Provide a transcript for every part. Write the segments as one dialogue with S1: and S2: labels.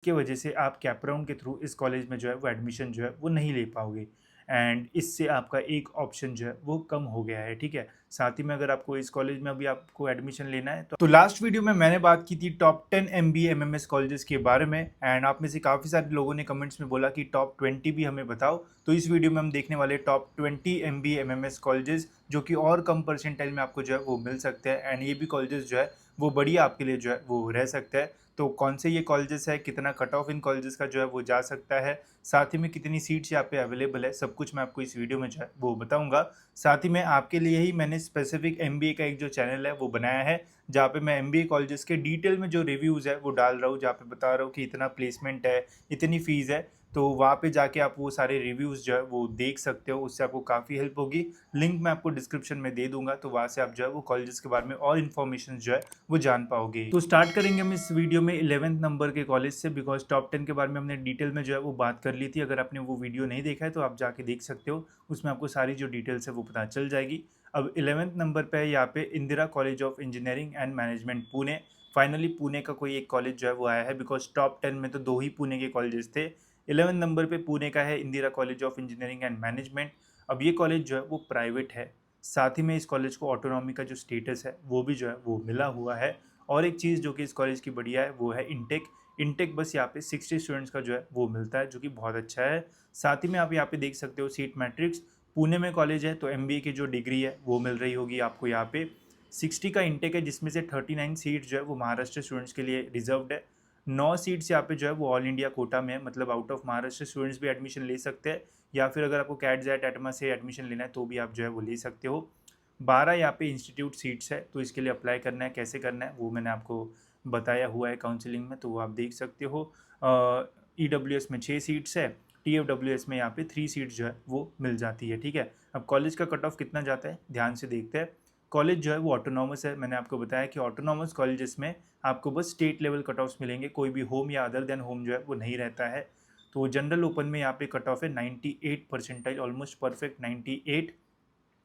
S1: की वजह से आप कैप राउंड के थ्रू इस कॉलेज में जो है वो एडमिशन जो है वो नहीं ले पाओगे एंड इससे आपका एक ऑप्शन जो है वो कम हो गया है, ठीक है। साथ ही में अगर आपको इस कॉलेज में अभी आपको एडमिशन लेना है तो लास्ट वीडियो में मैंने बात की थी टॉप 10 MBA MMS कॉलेजेस के बारे में एंड आप में से काफ़ी सारे लोगों ने कमेंट्स में बोला कि टॉप 20 भी हमें बताओ। तो इस वीडियो में हम देखने वाले टॉप 20 MBA MMS कॉलेजेस जो कि और कम परसेंटाइल में आपको जो है वो मिल सकते हैं एंड ये भी कॉलेजेस जो है वो बढ़िया आपके लिए जो है वो रह सकता है। तो कौन से ये कॉलेजेस है, कितना कट ऑफ इन कॉलेजेस का जो है वो जा सकता है, साथ ही में कितनी सीट्स यहाँ पे अवेलेबल है, सब कुछ मैं आपको इस वीडियो में जो है वो बताऊंगा। साथ ही में आपके लिए ही मैंने स्पेसिफिक MBA का एक जो चैनल है वो बनाया है जहाँ पे मैं MBA कॉलेजेस के डिटेल में जो रिव्यूज़ है वो डाल रहा हूँ, जहाँ पे बता रहा हूँ कि इतना प्लेसमेंट है, इतनी फ़ीस है। तो वहाँ पे जाके आप वो सारे रिव्यूज़ जो है वो देख सकते हो, उससे आपको काफ़ी हेल्प होगी। लिंक मैं आपको डिस्क्रिप्शन में दे दूंगा, तो वहाँ से आप जो है वो कॉलेजेस के बारे में और इन्फॉर्मेशन जो है वो जान पाओगे। तो स्टार्ट करेंगे हम इस वीडियो में 11th नंबर के कॉलेज से, बिकॉज टॉप 10 के बारे में हमने डिटेल में जो है वो बात कर ली थी। अगर आपने वो वीडियो नहीं देखा है तो आप जाके देख सकते हो, उसमें आपको सारी जो डिटेल्स है वो पता चल जाएगी। अब 11th नंबर पे है यहाँ पे Indira college of engineering and management Pune. Finally Pune का कोई एक कॉलेज जो है वो आया है, बिकॉज टॉप 10 में तो दो ही पुणे के कॉलेजेस थे। 11 नंबर पे पुणे का है Indira college of engineering and management. अब ये कॉलेज जो है वो प्राइवेट है, साथ ही में इस कॉलेज को ऑटोनॉमी का जो स्टेटस है वो भी जो है वो मिला हुआ है। और एक चीज़ जो कि इस कॉलेज की बढ़िया है वो है इनटेक। इनटेक बस यहाँ पे 60 स्टूडेंट्स का जो है वो मिलता है, जो कि बहुत अच्छा है। साथ ही में आप यहाँ पे देख सकते हो सीट मैट्रिक्स। पुणे में कॉलेज है तो MBA की जो डिग्री है वो मिल रही होगी आपको यहाँ पे। 60 का इनटेक है, जिसमें से 39 सीट जो है वो महाराष्ट्र स्टूडेंट्स के लिए रिजर्व्ड है। 9 सीट्स यहाँ पे जो है वो ऑल इंडिया कोटा में है, मतलब आउट ऑफ महाराष्ट्र स्टूडेंट्स भी एडमिशन ले सकते हैं, या फिर अगर आपको कैट जैट एटमा से एडमिशन लेना है तो भी आप जो है वो ले सकते हो। 12 यहाँ पे इंस्टीट्यूट सीट्स है, तो इसके लिए अप्लाई करना है, कैसे करना है वो मैंने आपको बताया हुआ है काउंसलिंग में, तो वो आप देख सकते हो। EWS में 6 सीट्स है, TFWS में यहाँ पे 3 सीट्स जो है वो मिल जाती है, ठीक है। अब कॉलेज का कट ऑफ कितना जाता है ध्यान से देखते हैं। कॉलेज जो है वो ऑटोनॉमस है, मैंने आपको बताया कि ऑटोनॉमस कॉलेजेस में आपको बस स्टेट लेवल कट ऑफ्स मिलेंगे, कोई भी होम या अदर देन होम जो है वो नहीं रहता है। तो जनरल ओपन में यहाँ पे कट ऑफ है 98 percentile, almost perfect 98।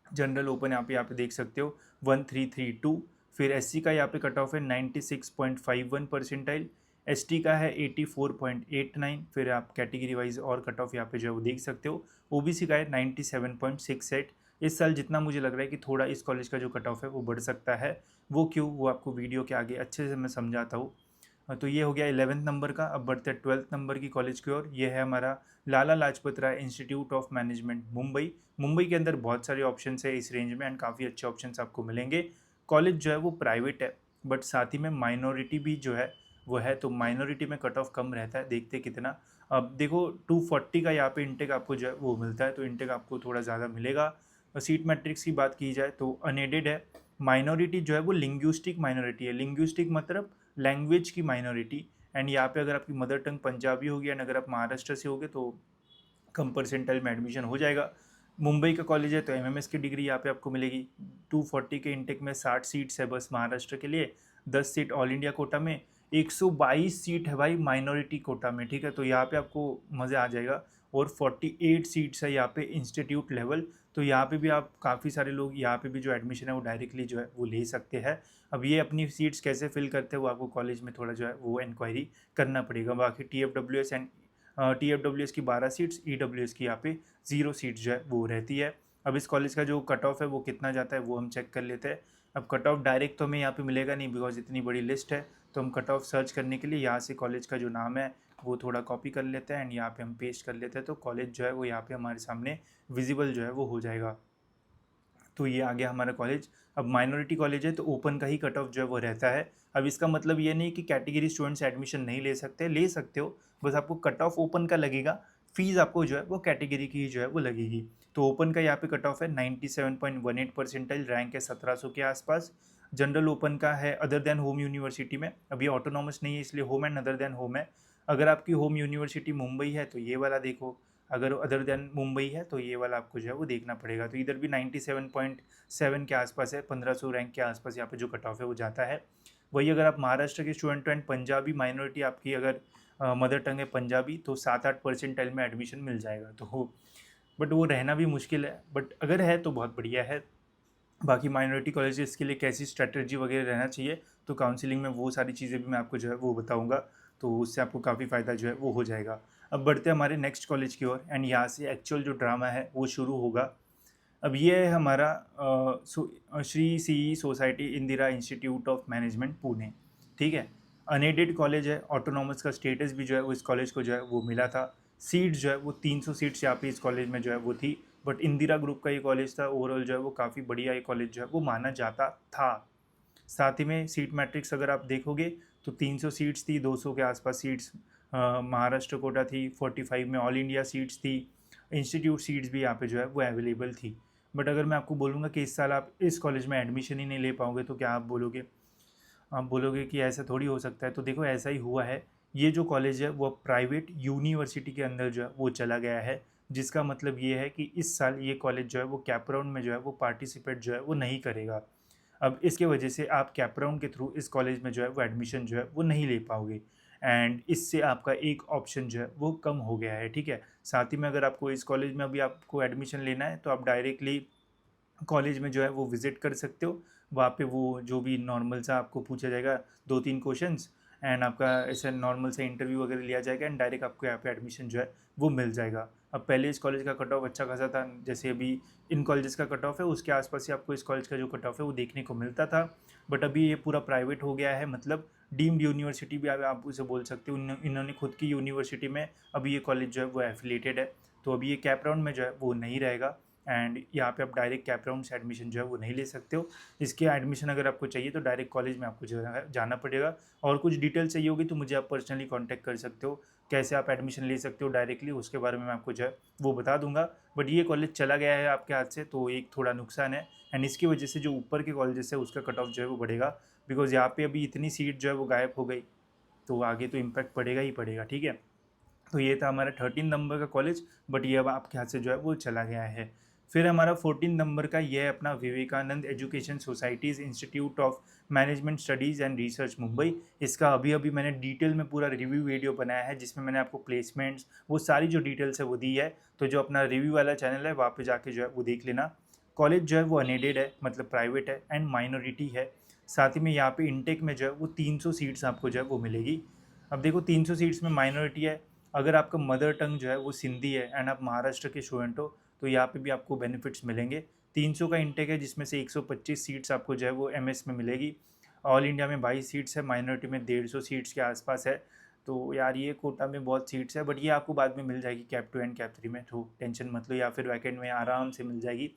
S1: General open यहाँ पे देख सकते हो 1332। फिर SC का यहाँ पे कट ऑफ है 96.51 परसेंटाइल, ST का है 84.89। फिर आप कैटेगरी वाइज और कट ऑफ यहाँ पे जो है वो देख सकते हो। OBC का है 97.68। इस साल जितना मुझे लग रहा है कि थोड़ा इस कॉलेज का जो कट ऑफ है वो बढ़ सकता है, वो क्यों वो आपको वीडियो के आगे अच्छे से मैं समझाता हूँ। तो ये हो गया 11th नंबर का। अब बढ़ते हैं 12th नंबर की कॉलेज की ओर। ये है हमारा Lala Lajpat Rai institute of management Mumbai. Mumbai के अंदर बहुत सारे ऑप्शन है इस रेंज में एंड काफ़ी अच्छे ऑप्शन आपको मिलेंगे। कॉलेज जो है वो प्राइवेट है, बट साथ ही में माइनॉरिटी भी जो है वो है, तो माइनॉरिटी में कट ऑफ कम रहता है, देखते कितना। अब देखो 240 का यहाँ पे इंटेक आपको जो है वो मिलता है, तो इंटेक आपको थोड़ा ज़्यादा मिलेगा। सीट मैट्रिक्स की बात की जाए तो अनएडेड है। माइनॉरिटी जो है वो लिंग्विस्टिक माइनॉरिटी है, लिंग्विस्टिक मतलब लैंग्वेज की माइनॉरिटी। एंड यहाँ पे अगर आपकी मदर टंग पंजाबी होगी एंड अगर आप महाराष्ट्र से होगे तो कम परसेंटाइल में एडमिशन हो जाएगा। मुंबई का कॉलेज है तो MMS की डिग्री यहाँ पे आपको मिलेगी। 240 के इंटेक में 60 सीट्स है बस महाराष्ट्र के लिए, 10 सीट ऑल इंडिया कोटा में, 122 सीट है भाई माइनॉरिटी कोटा में, ठीक है। तो यहाँ पे आपको मज़ा आ जाएगा। और 48 सीट्स है यहाँ पे इंस्टीट्यूट लेवल, तो यहाँ पे भी आप काफ़ी सारे लोग यहाँ पे भी जो एडमिशन है वो डायरेक्टली जो है वो ले सकते हैं। अब ये अपनी सीट्स कैसे फिल करते हैं वो आपको कॉलेज में थोड़ा जो है वो इंक्वायरी करना पड़ेगा। बाकी TFWS एंड TFWS की 12 सीट्स, EWS की यहाँ पे 0 सीट्स जो है वो रहती है। अब इस कॉलेज का जो कट ऑफ है वो कितना जाता है वो हम चेक कर लेते हैं। अब कट ऑफ डायरेक्ट तो हमें यहाँ पे मिलेगा नहीं, बिकॉज इतनी बड़ी लिस्ट है, तो हम कट ऑफ सर्च करने के लिए यहाँ से कॉलेज का जो नाम है वो थोड़ा कॉपी कर लेते हैं एंड यहाँ पे हम पेस्ट कर लेते हैं, तो कॉलेज जो है वो यहाँ पे हमारे सामने विजिबल जो है वो हो जाएगा। तो ये आ गया हमारा कॉलेज। अब माइनॉरिटी कॉलेज है तो ओपन का ही कट ऑफ जो है वो रहता है। अब इसका मतलब ये नहीं कि कैटेगरी स्टूडेंट्स एडमिशन नहीं ले सकते, ले सकते हो, बस आपको कट ऑफ ओपन का लगेगा, फीस आपको जो है वो कैटेगरी की ही जो है वो लगेगी। तो ओपन का यहाँ पे कट ऑफ है 97.18 परसेंटाइल, रैंक है 1700 के आसपास। जनरल ओपन का है अदर देन होम यूनिवर्सिटी में, अभी ऑटोनॉमस नहीं है इसलिए home and other than home है। अगर आपकी होम यूनिवर्सिटी मुंबई है तो ये वाला देखो, अगर अदर देन मुंबई है तो ये वाला आपको जो है वो देखना पड़ेगा। तो इधर भी 97.7 के आसपास है, 1500 रैंक के आसपास यहाँ पे जो कट ऑफ है वो जाता है। वही अगर आप महाराष्ट्र के स्टूडेंट एंड पंजाबी माइनॉरिटी आपकी अगर मदर टंग है पंजाबी, तो 7-8 परसेंटाइल में एडमिशन मिल जाएगा। तो बट वो रहना भी मुश्किल है, बट अगर है तो बहुत बढ़िया है। बाकी माइनॉरिटी कॉलेजेस के लिए कैसी स्ट्रैटेजी वगैरह रहना चाहिए, तो काउंसलिंग में वो सारी चीज़ें भी मैं आपको जो है वो बताऊँगा। तो उससे आपको काफ़ी फ़ायदा जो है वो हो जाएगा। अब बढ़ते हैं हमारे नेक्स्ट कॉलेज की ओर एंड यहाँ से एक्चुअल जो ड्रामा है वो शुरू होगा। अब ये है हमारा Shri C society Indira institute of management Pune, ठीक है। अनएडेड कॉलेज है, ऑटोनॉमस का स्टेटस भी जो है वो इस कॉलेज को जो है वो मिला था। सीट्स जो है वो 300 सीट्स यहाँ पे इस कॉलेज में जो है वो थी। बट इंदिरा ग्रुप का ये कॉलेज था, ओवरऑल जो है वो काफ़ी बढ़िया ये कॉलेज जो है वो माना जाता था। साथ ही में सीट मैट्रिक्स अगर आप देखोगे तो 300 सीट्स थी, 200 के आसपास सीट्स महाराष्ट्र कोटा थी, 45 में ऑल इंडिया सीट्स थी, इंस्टीट्यूट सीट्स भी यहाँ पे जो है वो अवेलेबल थी। बट अगर मैं आपको बोलूँगा कि इस साल आप इस कॉलेज में एडमिशन ही नहीं ले पाओगे तो क्या आप बोलोगे? आप बोलोगे कि ऐसा थोड़ी हो सकता है। तो देखो ऐसा ही हुआ है। ये जो कॉलेज है वो प्राइवेट यूनिवर्सिटी के अंदर जो है वो चला गया है, जिसका मतलब ये है कि इस साल ये कॉलेज जो है वो कैप राउंड में जो है वो पार्टिसिपेट जो है वो नहीं करेगा। अब इसके वजह से आप कैप राउंड के थ्रू इस कॉलेज में जो है वो एडमिशन जो है वो नहीं ले पाओगे एंड इससे आपका एक ऑप्शन जो है वो कम हो गया है, ठीक है। साथ ही में अगर आपको इस कॉलेज में अभी आपको एडमिशन लेना है तो आप डायरेक्टली कॉलेज में जो है वो विज़िट कर सकते हो। वहाँ पे वो जो भी नॉर्मल सा आपको पूछा जाएगा 2-3 क्वेश्चंस एंड आपका ऐसा नॉर्मल सा इंटरव्यू वगैरह लिया जाएगा एंड डायरेक्ट आपको यहाँ पे एडमिशन जो है वो मिल जाएगा। अब पहले इस कॉलेज का कट ऑफ अच्छा खासा था, जैसे अभी इन कॉलेजेस का कट ऑफ है उसके आसपास ही आपको इस कॉलेज का जो कट ऑफ है वो देखने को मिलता था। बट अभी ये पूरा प्राइवेट हो गया है, मतलब डीम्ड यूनिवर्सिटी भी आप उसे बोल सकते हो। इन्होंने खुद की यूनिवर्सिटी में अभी ये कॉलेज जो है वो एफिलेटेड है। तो अभी ये कैप राउंड में जो है वो नहीं रहेगा एंड यहाँ पे आप डायरेक्ट कैप राउंड से एडमिशन जो है वो नहीं ले सकते हो। इसके एडमिशन अगर आपको चाहिए तो डायरेक्ट कॉलेज में आपको जो है जाना पड़ेगा। और कुछ डिटेल चाहिए होगी तो मुझे आप पर्सनली कांटेक्ट कर सकते हो। कैसे आप एडमिशन ले सकते हो डायरेक्टली उसके बारे में मैं आपको जो है वो बता दूंगा। बट ये कॉलेज चला गया है आपके हाथ से तो एक थोड़ा नुकसान है एंड इसकी वजह से जो ऊपर के कॉलेजेस है उसका कट ऑफ जो है वो बढ़ेगा, बिकॉज यहाँ पे अभी इतनी सीट जो है वो गायब हो गई तो आगे तो इम्पैक्ट पड़ेगा ही पड़ेगा, ठीक है। तो ये था हमारा 13 नंबर का कॉलेज, बट ये अब आपके हाथ से जो है वो चला गया है। फिर हमारा 14 नंबर का ये है अपना Vivekanand education societies institute of management studies and research Mumbai. इसका अभी अभी मैंने डिटेल में पूरा रिव्यू वीडियो बनाया है जिसमें मैंने आपको प्लेसमेंट्स वो सारी जो डिटेल्स है वो दी है। तो जो अपना रिव्यू वाला चैनल है वहाँ पे जाके जो है वो देख लेना। कॉलेज जो है वो अनएडेड है, मतलब प्राइवेट है एंड माइनॉरिटी है। साथ ही में यहाँ पे इनटेक में जो है वो 300 सीट्स आपको जो है वो मिलेगी। अब देखो 300 सीट्स में माइनॉरिटी है, अगर आपका मदर टंग जो है वो सिंधी है एंड आप महाराष्ट्र के स्टूडेंट हो तो यहाँ पे भी आपको बेनिफिट्स मिलेंगे। 300 का इंटेक है जिसमें से 125 सीट्स आपको जो है वो एमएस में मिलेगी। ऑल इंडिया में 22 सीट्स है, माइनॉरिटी में 150 सीट्स के आसपास है। तो यार ये कोटा में बहुत सीट्स है, बट ये आपको बाद में मिल जाएगी कैप 2 एंड कैप 3 में, तो टेंशन मत लो, या फिर वैकेंट में आराम से मिल जाएगी।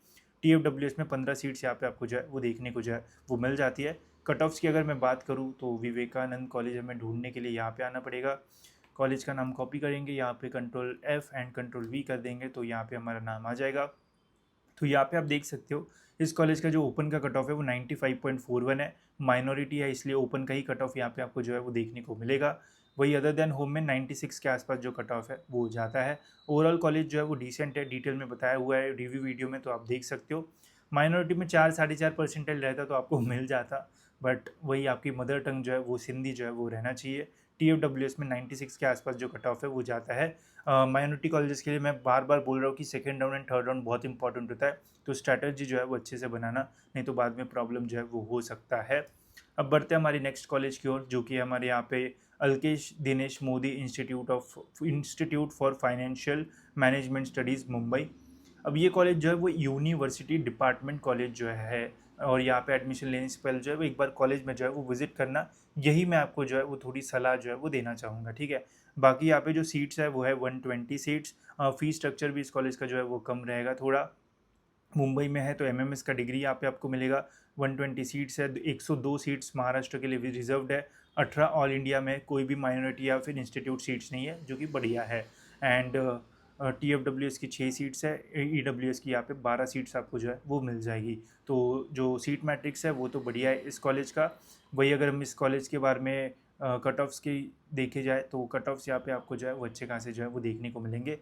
S1: TFWS में 15 सीट्स यहाँ पे आपको जो है वो देखने को जो है वो मिल जाती है। कट ऑफ्स की अगर मैं बात करूँ तो विवेकानंद कॉलेज हमें ढूंढने के लिए यहाँ पे आना पड़ेगा। कॉलेज का नाम कॉपी करेंगे, यहाँ पे Ctrl+F एंड Ctrl+V कर देंगे तो यहाँ पे हमारा नाम आ जाएगा। तो यहाँ पे आप देख सकते हो इस कॉलेज का जो ओपन का कट ऑफ है वो 95.41 है। माइनॉरिटी है इसलिए ओपन का ही कट ऑफ यहाँ पे आपको जो है वो देखने को मिलेगा। वही अदर देन होम में 96 के आसपास जो कट ऑफ है वो जाता है। ओवरऑल कॉलेज जो है वो डिसेंट है, डिटेल में बताया हुआ है रिव्यू वीडियो में, तो आप देख सकते हो। माइनॉरिटी में 4-4.5% रहता तो आपको मिल जाता, बट वही आपकी मदर टंग जो है वो सिंधी जो है वो रहना चाहिए। TFWS में 96 के आसपास जो कट ऑफ है वो जाता है। माइनॉरिटी कॉलेजेस के लिए मैं बार बार बोल रहा हूँ कि second round and third round बहुत इंपॉर्टेंट होता है, तो स्ट्रैटेजी जो है वो अच्छे से बनाना, नहीं तो बाद में प्रॉब्लम जो है वो हो सकता है। अब बढ़ते हैं हमारी नेक्स्ट कॉलेज की ओर, जो कि हमारे यहाँ पे Alkesh Dinesh Modi institute for financial management studies Mumbai. अब ये कॉलेज जो है वो यूनिवर्सिटी डिपार्टमेंट कॉलेज जो है, और यहाँ पे एडमिशन लेने से पहले जो है वो एक बार कॉलेज में जो है वो विजिट करना, यही मैं आपको जो है वो थोड़ी सलाह जो है वो देना चाहूँगा, ठीक है। बाकी यहाँ पे जो सीट्स है वो है 120 सीट्स। फी स्ट्रक्चर भी इस कॉलेज का जो है वो कम रहेगा थोड़ा। मुंबई में है तो MMS का डिग्री यहाँ पे आपको मिलेगा। 120 सीट्स है, 102 सीट्स महाराष्ट्र के लिए भी रिजर्व्ड है। 18 ऑल इंडिया में कोई भी माइनॉरिटी या फिर इंस्टीट्यूट सीट्स नहीं है, जो कि बढ़िया है। एंड TFWS की 6 सीट्स है, EWS की यहाँ पे 12 सीट्स आपको जो है वो मिल जाएगी। तो जो सीट मैट्रिक्स है वो तो बढ़िया है इस कॉलेज का। वही अगर हम इस कॉलेज के बारे में कट ऑफ्स की देखे जाए तो कट ऑफ्स यहाँ पे आपको जो है वो अच्छे खासे जो है वो देखने को मिलेंगे।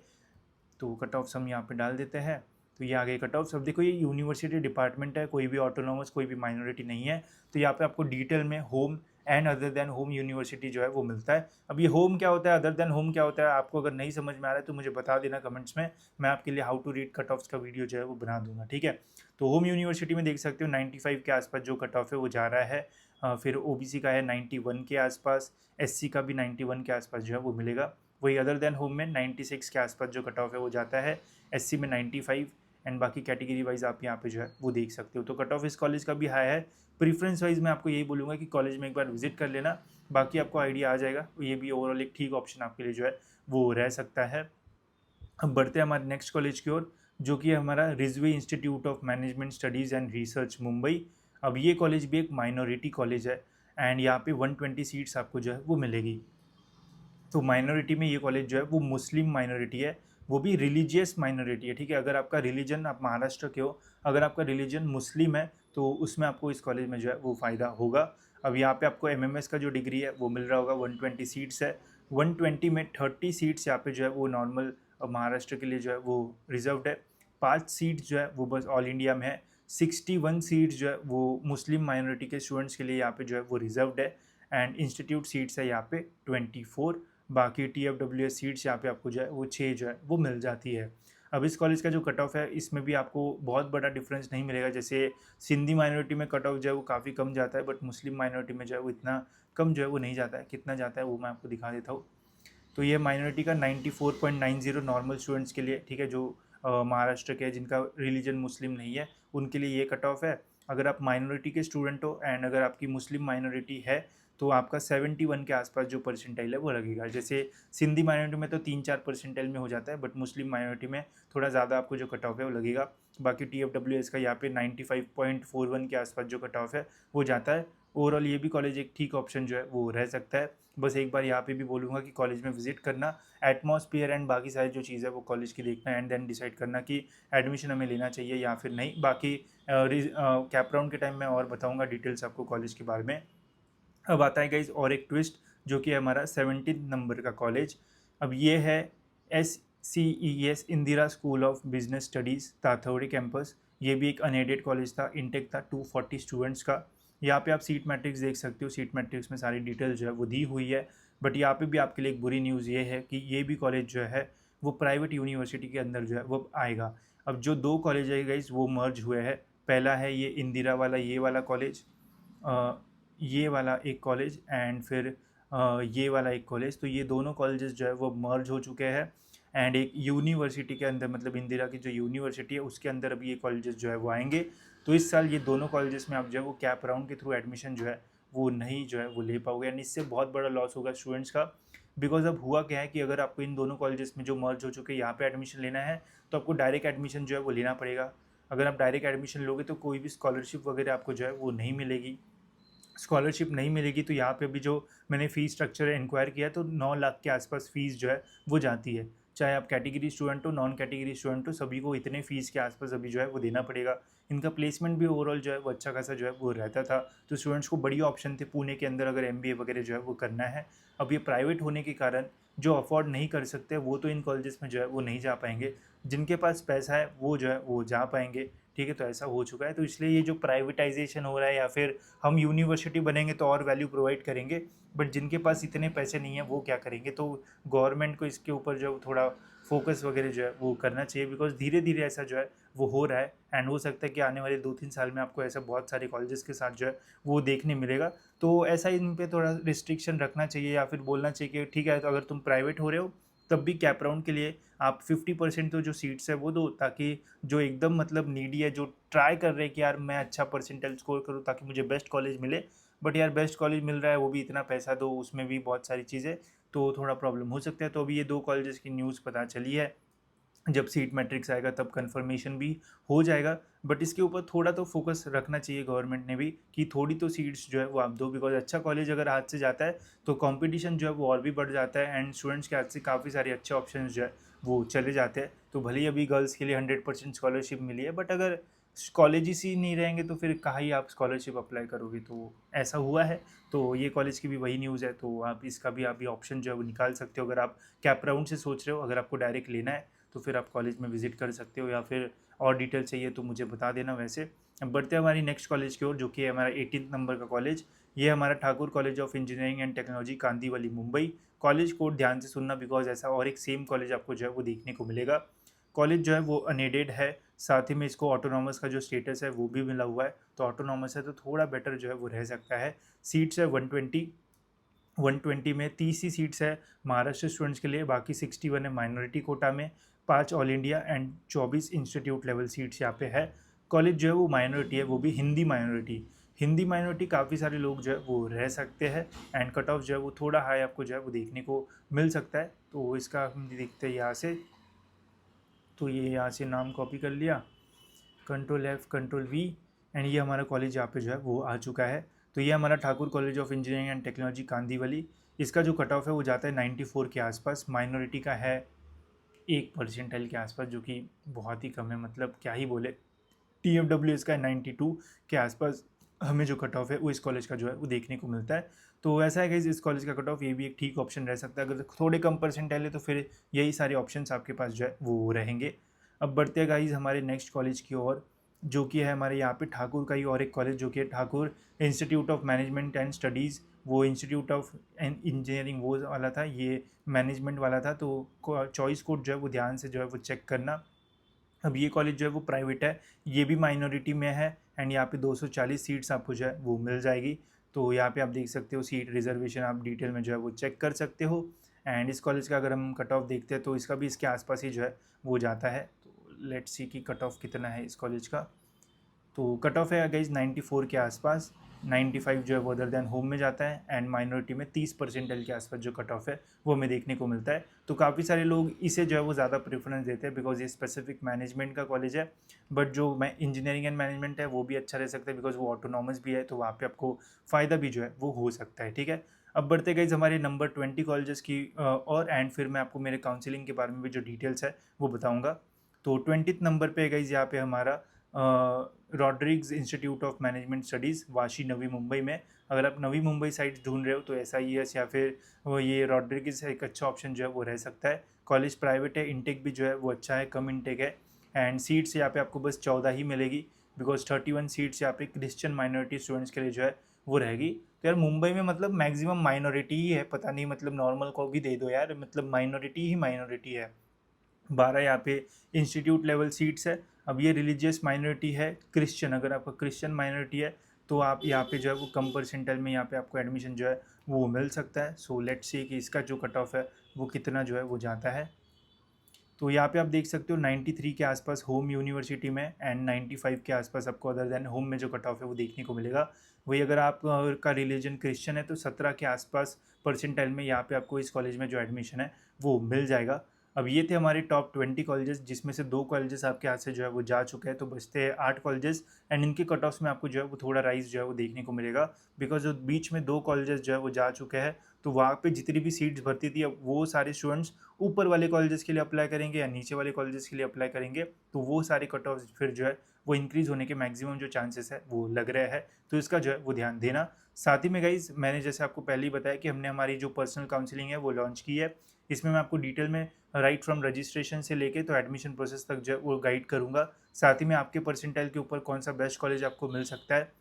S1: तो कट ऑफ्स हम यहाँ पे डाल देते हैं। तो ये आ गए कट ऑफ्स। अब देखो ये यूनिवर्सिटी डिपार्टमेंट है, कोई भी ऑटोनॉमस कोई भी माइनॉरिटी नहीं है। तो यहाँ पे आपको डिटेल में home and other than home university जो है वो मिलता है। अब ये होम क्या होता है, अदर देन होम क्या होता है, आपको अगर नहीं समझ में आ रहा है तो मुझे बता देना कमेंट्स में, मैं आपके लिए how to read cut offs का वीडियो जो है वो बना दूंगा, ठीक है। तो होम यूनिवर्सिटी में देख सकते हो 95 के आसपास जो कट ऑफ है वो जा रहा है। फिर ओबीसी का है 91 के आसपास, एससी का भी 91 के आसपास जो है वो मिलेगा। वही अदर देन होम में 96 के आसपास जो कट ऑफ है वो जाता है, एससी में 95, एंड बाकी कैटेगरी वाइज आप यहाँ पे जो है वो देख सकते हो। तो कट ऑफ इस कॉलेज का भी हाई है। प्रीफरेंस वाइज मैं आपको यही बोलूँगा कि कॉलेज में एक बार विजिट कर लेना, बाकी आपको आइडिया आ जाएगा। ये भी ओवरऑल एक ठीक ऑप्शन आपके लिए जो है वो रह सकता है। अब बढ़ते हैं हमारे नेक्स्ट कॉलेज की ओर, जो कि है हमारा Rizvi institute of management studies and research Mumbai. अब ये कॉलेज भी एक माइनॉरिटी कॉलेज है, एंड यहाँ पे 120 सीट्स आपको जो है वो मिलेगी। तो माइनॉरिटी में ये कॉलेज जो है वो मुस्लिम माइनॉरिटी है, वो भी रिलीजियस माइनॉरिटी है, ठीक है। अगर आपका रिलीजन, आप महाराष्ट्र के हो, अगर आपका रिलीजन मुस्लिम है तो उसमें आपको इस कॉलेज में जो है वो फ़ायदा होगा। अब यहाँ पे आपको एमएमएस का जो डिग्री है वो मिल रहा होगा, 120 सीट्स है। 120 में 30 सीट्स यहाँ पे जो है वो नॉर्मल महाराष्ट्र के लिए जो है वो रिजर्व्ड है। 5 सीट जो है वो बस ऑल इंडिया में है। 61 सीट्स जो है वो मुस्लिम माइनॉरिटी के स्टूडेंट्स के लिए यहाँ पे जो है वो रिजर्व्ड है। एंड इंस्टीट्यूट सीट्स है यहाँ पे 24। बाकी TFWS सीट्स यहाँ पे आपको जो है वो 6 जो है वो मिल जाती है। अब इस कॉलेज का जो कट ऑफ है इसमें भी आपको बहुत बड़ा डिफरेंस नहीं मिलेगा। जैसे सिंधी माइनॉरिटी में कट ऑफ जो है वो काफ़ी कम जाता है, बट मुस्लिम माइनॉरिटी में जो है वो इतना कम जो है वो नहीं जाता है। कितना जाता है वो मैं आपको दिखा देता हूँ। तो ये माइनॉरिटी का 94.90 नॉर्मल स्टूडेंट्स के लिए, ठीक है, जो महाराष्ट्र के जिनका रिलीजन मुस्लिम नहीं है उनके लिए ये कट ऑफ है। अगर आप माइनॉरिटी के स्टूडेंट हो एंड अगर आपकी मुस्लिम माइनॉरिटी है तो आपका 71 के आसपास जो परसेंटाइल है वो लगेगा। जैसे सिंधी माइनॉरिटी में तो 3-4 परसेंटाइल में हो जाता है, बट मुस्लिम माइनॉरिटी में थोड़ा ज़्यादा आपको जो कट ऑफ है वो लगेगा। बाकी TFWS का यहाँ पे 95.41 के आसपास जो कट ऑफ है वो जाता है। ओवरऑल ये भी कॉलेज एक ठीक ऑप्शन जो है वो रह सकता है। बस एक बार यहाँ पे भी बोलूँगा कि कॉलेज में विजिट करना, एटमॉस्फेयर एंड बाकी सारी जो चीज़ है वो कॉलेज की देखना, एंड देन डिसाइड करना कि एडमिशन हमें लेना चाहिए या फिर नहीं। बाकी कैप राउंड के टाइम मैं और बताऊँगा डिटेल्स आपको कॉलेज के बारे में। अब आता है गाइज और एक ट्विस्ट, जो कि हमारा 17 नंबर का कॉलेज। अब ये है SCES Indira school of business studies Tathawade campus. ये भी एक अनएडेड कॉलेज था, इनटेक था 240 स्टूडेंट्स का। यहाँ पे आप सीट मैट्रिक्स देख सकते हो, सीट मैट्रिक्स में सारी डिटेल जो है वो दी हुई है। बट यहाँ पे भी आपके लिए एक बुरी न्यूज़ ये है कि ये भी कॉलेज जो है वो प्राइवेट यूनिवर्सिटी के अंदर जो है वो आएगा। अब जो 2 कॉलेज है गाइज वो मर्ज हुए हैं। पहला है ये इंदिरा वाला, ये वाला कॉलेज, ये वाला एक कॉलेज, एंड फिर ये वाला एक कॉलेज। तो ये दोनों कॉलेजेस जो है वो मर्ज हो चुके हैं, एंड एक यूनिवर्सिटी के अंदर, मतलब इंदिरा की जो यूनिवर्सिटी है उसके अंदर अभी ये कॉलेजेस जो है वो आएंगे। तो इस साल ये दोनों कॉलेजेस में आप जो है वो कैप राउंड के थ्रू एडमिशन जो है वो नहीं जो है वो ले पाओगे, एंड इससे बहुत बड़ा लॉस होगा स्टूडेंट्स का। बिकॉज अब हुआ क्या है कि अगर आपको इन दोनों कॉलेजेस में जो मर्ज हो चुके हैं यहाँ पे एडमिशन लेना है तो आपको डायरेक्ट एडमिशन जो है वो लेना पड़ेगा। अगर आप डायरेक्ट एडमिशन लोगे तो कोई भी स्कॉलरशिप वगैरह आपको जो है वो नहीं मिलेगी। स्कॉलरशिप नहीं मिलेगी तो यहाँ पे भी जो मैंने फ़ीस स्ट्रक्चर इंक्वायर किया तो 9 लाख के आसपास फ़ीस जो है वो जाती है। चाहे आप कैटेगरी स्टूडेंट हो, नॉन कैटेगरी स्टूडेंट हो, सभी को इतने फ़ीस के आसपास अभी जो है वो देना पड़ेगा। इनका प्लेसमेंट भी ओवरऑल जो है वो अच्छा खासा जो है वो रहता था। तो स्टूडेंट्स को बड़ी ऑप्शन थे पुणे के अंदर अगर MBA वगैरह जो है वो करना है। अब ये प्राइवेट होने के कारण जो अफोर्ड नहीं कर सकते वो तो इन कॉलेजेस में जो है वो नहीं जा पाएंगे। जिनके पास पैसा है वो जो है वो जा पाएंगे, ठीक है। तो ऐसा हो चुका है, तो इसलिए ये जो प्राइवेटाइजेशन हो रहा है या फिर हम यूनिवर्सिटी बनेंगे तो और वैल्यू प्रोवाइड करेंगे, बट जिनके पास इतने पैसे नहीं है वो क्या करेंगे। तो गवर्नमेंट को इसके ऊपर जो थोड़ा फोकस वगैरह जो है वो करना चाहिए, बिकॉज धीरे धीरे ऐसा जो है वो हो रहा है। एंड हो सकता है कि आने वाले 2-3 साल में आपको ऐसा बहुत सारे कॉलेजेस के साथ जो है वो देखने मिलेगा। तो ऐसा इन पे थोड़ा रिस्ट्रिक्शन रखना चाहिए, या फिर बोलना चाहिए कि ठीक है तो अगर तुम प्राइवेट हो रहे हो तब भी कैप राउंड के लिए आप 50% तो जो सीट्स है वो दो, ताकि जो एकदम मतलब नीडी है, जो ट्राई कर रहे हैं कि यार मैं अच्छा परसेंटेज स्कोर करूँ ताकि मुझे बेस्ट कॉलेज मिले, बट यार बेस्ट कॉलेज मिल रहा है वो भी इतना पैसा दो, उसमें भी बहुत सारी चीज़ें, तो थोड़ा प्रॉब्लम हो सकता है। तो अभी ये 2 कॉलेजेस की न्यूज़ पता चली है, जब सीट मैट्रिक्स आएगा तब कंफर्मेशन भी हो जाएगा। बट इसके ऊपर थोड़ा तो फोकस रखना चाहिए गवर्नमेंट ने भी कि थोड़ी तो सीट्स जो है वो आप दो, बिकॉज अच्छा कॉलेज अगर हाथ से जाता है तो कंपटीशन जो है वो और भी बढ़ जाता है, एंड स्टूडेंट्स के हाथ से काफ़ी सारे अच्छे ऑप्शन जो है वो चले जाते हैं। तो भले ही अभी गर्ल्स के लिए 100% स्कॉलरशिप मिली है, बट अगर कॉलेजेस ही नहीं रहेंगे तो फिर कहाँ ही आप स्कॉलरशिप अप्लाई करोगे। तो ऐसा हुआ है। तो ये कॉलेज की भी वही न्यूज़ है, तो आप इसका भी आप ऑप्शन जो है वो निकाल सकते हो। अगर आप कैप राउंड से सोच रहे हो, अगर आपको डायरेक्ट लेना है तो फिर आप कॉलेज में विजिट कर सकते हो, या फिर और डिटेल चाहिए तो मुझे बता देना। वैसे अब बढ़ते हैं हमारी नेक्स्ट कॉलेज की ओर, जो कि है हमारा 18 नंबर का कॉलेज। ये हमारा Thakur college of engineering and technology Kandivali Mumbai. College code ध्यान से सुनना, बिकॉज ऐसा और एक सेम कॉलेज आपको जो है वो देखने को मिलेगा। कॉलेज जो है वो अनएडेड है, साथ ही में इसको ऑटोनॉमस का जो स्टेटस है वो भी मिला हुआ है, तो ऑटोनॉमस है तो थोड़ा बेटर जो है वो रह सकता है। सीट्स है 120 में 30 ही सीट्स है महाराष्ट्र स्टूडेंट्स के लिए, बाकी 61 है माइनॉरिटी कोटा में, 5 all India and 24 institute level seats यहाँ पे है। कॉलेज जो है वो माइनॉरिटी है, वो भी हिंदी माइनॉरिटी काफ़ी सारे लोग जो है वो रह सकते हैं, एंड कट ऑफ जो है वो थोड़ा हाई आपको जो है वो देखने को मिल सकता है। तो इसका हम देखते हैं यहाँ से, तो ये यहाँ से नाम कॉपी कर लिया, Ctrl+F Ctrl+V, एंड ये हमारा कॉलेज यहाँ पे जो है वो आ चुका है। तो ये हमारा Thakur college of engineering and technology Kandivali, इसका जो कट ऑफ है वो जाता है 94 के आसपास, माइनॉरिटी का है 1% के आसपास, जो कि बहुत ही कम है, मतलब क्या ही बोले। TFWS का 92 के आसपास हमें जो कट ऑफ है वो इस कॉलेज का जो है वो देखने को मिलता है। तो ऐसा है कि इस कॉलेज का कट ऑफ ये भी एक ठीक ऑप्शन रह सकता है। अगर थोड़े कम परसेंटाइल है तो फिर यही सारे ऑप्शंस आपके पास जो है वो रहेंगे। अब बढ़ते हैं गाइज हमारे नेक्स्ट कॉलेज की ओर, जो कि है हमारे यहाँ पे ठाकुर का ही और एक कॉलेज, जो कि है Thakur institute of management and studies. वो इंस्टीट्यूट ऑफ इंजीनियरिंग वो वाला था, ये मैनेजमेंट वाला था। तो चॉइस कोड जो है वो ध्यान से जो है वो चेक करना। अब ये कॉलेज जो है वो प्राइवेट है, ये भी माइनॉरिटी में है, एंड यहाँ पे 240 सीट्स आपको जो है वो मिल जाएगी। तो यहाँ पे आप देख सकते हो सीट रिजर्वेशन, आप डिटेल में जो है वो चेक कर सकते हो। एंड इस कॉलेज का अगर हम कट ऑफ देखते हैं तो इसका भी इसके आसपास ही जो है वो जाता है। तो लेट्स सी कि कट ऑफ कितना है इस कॉलेज का। तो कट ऑफ है गाइज 94 के आसपास, 95 जो है वो अदर देन होम में जाता है, एंड माइनॉरिटी में 30% के आसपास जो कट ऑफ है वो हमें देखने को मिलता है। तो काफ़ी सारे लोग इसे जो है वो ज़्यादा प्रेफरेंस देते हैं, बिकॉज ये स्पेसिफिक मैनेजमेंट का कॉलेज है। बट जो इंजीनियरिंग एंड मैनेजमेंट है वो भी अच्छा रह सकता है, बिकॉज वो ऑटोनॉमस भी है, तो वहाँ पे आपको फ़ायदा भी जो है वो हो सकता है। ठीक है, अब बढ़ते गए हमारे नंबर 20 कॉलेजेस की और एंड फिर मैं आपको मेरे काउंसिलिंग के बारे में भी जो डिटेल्स है वो बताऊँगा। तो 20th नंबर पे गाइज यहाँ पे हमारा Rodrigues institute of management studies, Vashi Navi Mumbai में। अगर आप नवी मुंबई साइड ढूंढ रहे हो तो SIES या फिर वो ये रॉड्रिग्स एक अच्छा ऑप्शन जो है वो रह सकता है। कॉलेज प्राइवेट है, इनटेक भी जो है वो अच्छा है, कम इनटेक है, एंड सीट्स यहाँ पे आपको बस 14 ही मिलेगी, बिकॉज 31 सीट्स यहाँ पे क्रिश्चियन माइनॉरिटी स्टूडेंट्स के लिए जो है वो रहेगी। तो यार मुंबई में मतलब मैक्सिमम माइनॉरिटी ही है, पता नहीं, मतलब नॉर्मल को भी दे दो यार, मतलब माइनॉरिटी ही माइनॉरिटी है। 12 यहाँ पे इंस्टीट्यूट लेवल सीट्स है। अब ये रिलीजियस माइनॉरिटी है, क्रिश्चियन, अगर आपका क्रिश्चियन माइनॉरिटी है तो आप यहाँ पे जो है वो कम परसेंटाइल में यहाँ पे आपको एडमिशन जो है वो मिल सकता है। सो लेट्स सी कि इसका जो कट ऑफ है वो कितना जो है वो जाता है। तो यहाँ पे आप देख सकते हो 93 के आसपास होम यूनिवर्सिटी में, एंड 95 के आसपास आपको अदर देन होम में जो कट ऑफ है वो देखने को मिलेगा। वही अगर आप का रिलीजन क्रिश्चियन है तो 17 के आसपास परसेंटाइल में यहाँ पे आपको इस कॉलेज में जो एडमिशन है वो मिल जाएगा। अब ये थे हमारे टॉप 20 कॉलेजेस, जिसमें से 2 कॉलेजेस आपके हाथ से जो है वो जा चुके हैं, तो बचते हैं 8 कॉलेजेस, एंड इनके कट ऑफ्स में आपको जो है वो थोड़ा राइज जो है वो देखने को मिलेगा, बिकॉज जो बीच में 2 कॉलेजेस जो है वो जा चुके हैं, तो वहाँ पे जितनी भी सीट्स भरती थी अब वो सारे स्टूडेंट्स ऊपर वाले कॉलेजेस के लिए अप्लाई करेंगे या नीचे वाले कॉलेजेस के लिए अप्लाई करेंगे, तो वो सारे कट ऑफ फिर जो है वो इंक्रीज़ होने के मैक्सिमम जो चांसेस है वो लग रहा है। तो इसका जो है वो ध्यान देना। साथ ही में गाइज मैंने जैसे आपको पहले ही बताया कि हमने हमारी जो पर्सनल काउंसलिंग है वो लॉन्च की है। इसमें मैं आपको डिटेल में राइट फ्रॉम रजिस्ट्रेशन से लेके तो एडमिशन प्रोसेस तक जो है वो गाइड करूँगा। साथ ही में आपके परसेंटाइल के ऊपर कौन सा बेस्ट कॉलेज आपको मिल सकता है,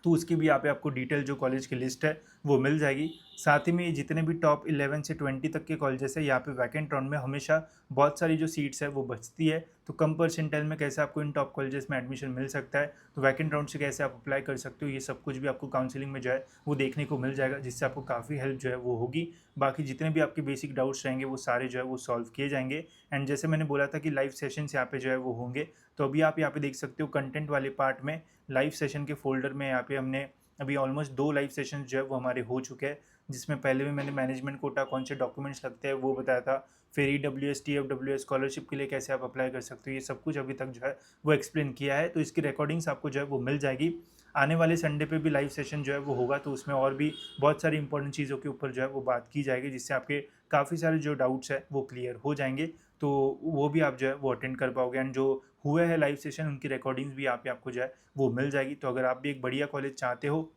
S1: तो उसकी भी यहाँ पे आपको डिटेल जो कॉलेज की लिस्ट है वो मिल जाएगी। साथ ही में ये जितने भी टॉप 11 से 20 तक के कॉलेजेस है, यहाँ पे वैकेंट राउंड में हमेशा बहुत सारी जो सीट्स है वो बचती है। तो कम परसेंटाइल में कैसे आपको इन टॉप कॉलेजेस में एडमिशन मिल सकता है, तो वैकेंट राउंड से कैसे आप अप्लाई कर सकते हो, ये सब कुछ भी आपको काउंसलिंग में जो है वो देखने को मिल जाएगा, जिससे आपको काफ़ी हेल्प जो है वो होगी। बाकी जितने भी आपके बेसिक डाउट्स रहेंगे वो सारे जो है वो सॉल्व किए जाएंगे। एंड जैसे मैंने बोला था कि लाइव सेशंस यहाँ पे जो है वो होंगे, तो अभी आप यहाँ पे देख सकते हो कंटेंट वाले पार्ट में लाइव सेशन के फोल्डर में यहाँ पे हमने अभी ऑलमोस्ट 2 लाइव सेशंस जो है वो हमारे हो चुके हैं, जिसमें पहले भी मैंने मैनेजमेंट कोटा कौन से डॉक्यूमेंट्स लगते हैं वो बताया था, फिर EWS TFWS स्कॉलरशिप के लिए कैसे आप अप्लाई कर सकते हो, ये सब कुछ अभी तक जो है वो एक्सप्लेन किया है। तो इसकी रिकॉर्डिंग्स आपको जो है वो मिल जाएगी। आने वाले संडे पे भी लाइव सेशन जो है वो होगा, तो उसमें और भी बहुत सारी इंपॉर्टेंट चीज़ों के ऊपर जो है वो बात की जाएगी, जिससे आपके काफ़ी सारे जो डाउट्स है वो क्लियर हो जाएंगे। तो वो भी आप जो है वो अटेंड कर पाओगे, एंड जो हुए हैं लाइव सेशन उनकी रिकॉर्डिंग्स भी आपको जो है वो मिल जाएगी। तो अगर आप भी एक बढ़िया कॉलेज चाहते हो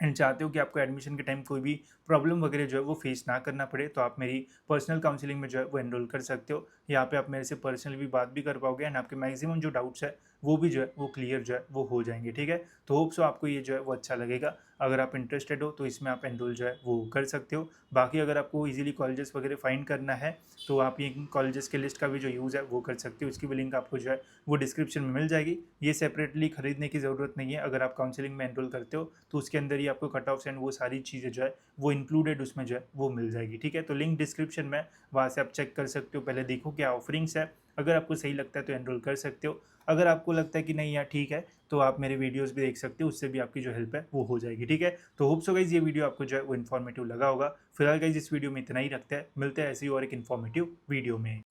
S1: एंड चाहते हो कि आपको एडमिशन के टाइम कोई भी प्रॉब्लम वगैरह जो है वो फेस ना करना पड़े, तो आप मेरी पर्सनल काउंसलिंग में जो है वो एनरोल कर सकते हो। यहाँ पे आप मेरे से पर्सनली भी बात भी कर पाओगे, एंड आपके मैक्सिमम जो डाउट्स है वो भी जो है वो क्लियर जो है वो हो जाएंगे। ठीक है, तो होप सो आपको ये जो है वो अच्छा लगेगा। अगर आप इंटरेस्टेड हो तो इसमें आप एनरोल जो है वो कर सकते हो। बाकी अगर आपको इजीली कॉलेजेस वगैरह फाइंड करना है तो आप ये कॉलेजेस के लिस्ट का भी जो यूज़ है वो कर सकते हो। इसकी भी लिंक आपको जो है वो डिस्क्रिप्शन में मिल जाएगी। ये सेपरेटली खरीदने की ज़रूरत नहीं है। अगर आप काउंसलिंग में एनरोल करते हो तो उसके अंदर ही आपको कट ऑफ्स एंड वो सारी चीज़ें जो है वो इंक्लूडेड उसमें जो है वो मिल जाएगी। ठीक है, तो लिंक डिस्क्रिप्शन में, वहाँ से आप चेक कर सकते हो। पहले देखो क्या ऑफरिंग्स है, अगर आपको सही लगता है तो एनरोल कर सकते हो। अगर आपको लगता है कि नहीं यार ठीक है, तो आप मेरे वीडियोस भी देख सकते हो, उससे भी आपकी जो हेल्प है वो हो जाएगी। ठीक है, तो होप सो गाइज ये वीडियो आपको जो है वो इन्फॉर्मेटिव लगा होगा। फिलहाल गाइज इस वीडियो में इतना ही रखते हैं, मिलते हैं ऐसी और एक इन्फॉर्मेटिव वीडियो में।